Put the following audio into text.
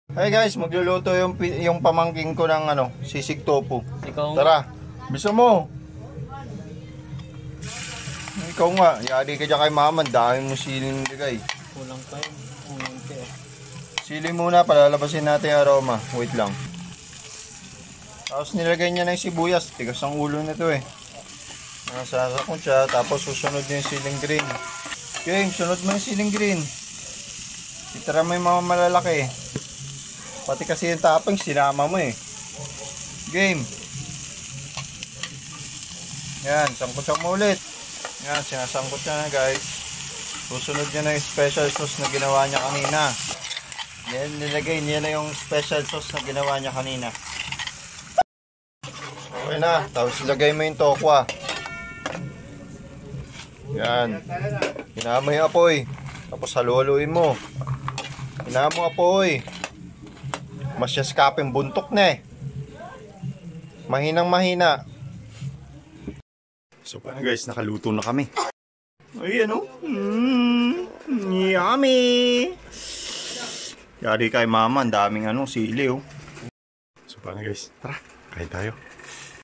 Hey guys, magluluto yung pamangking ko ng sisig tofu. Ikaw Tara, bisa mo. Ikaw nga, yari ka dyan kay mama, dahil mo siling nilagay. kulang pa yun. Unti eh. Sili muna, palalabasin natin yung aroma. Wait lang. Tapos nilagay niya ng sibuyas, tigas ang ulo nito eh. Nasasakon siya, tapos susunod niya yung siling green. Game, sunod mo yung siling green. Itara mo yung mga malalaki. Pati kasi yung toppings, sinama mo eh. Game. Yan, sangkot siya mo ulit. Yan, sinasangkot niya na guys. Susunod niya na yung special sauce na ginawa niya kanina. Yan, nilagay niya na yung special sauce na ginawa niya kanina. Okay na, tapos ilagay mo yung tokwa. Yan. Hinama mo yung apoy. Tapos halu-haluin mo. Hinama mo apoy. Mas yaskapin, buntok na eh. Mahinang mahina. So paano guys, nakaluto na kami. Ay ano? Yummy! Yari kay mama, ang daming sili oh. So paano guys, tara, kain tayo.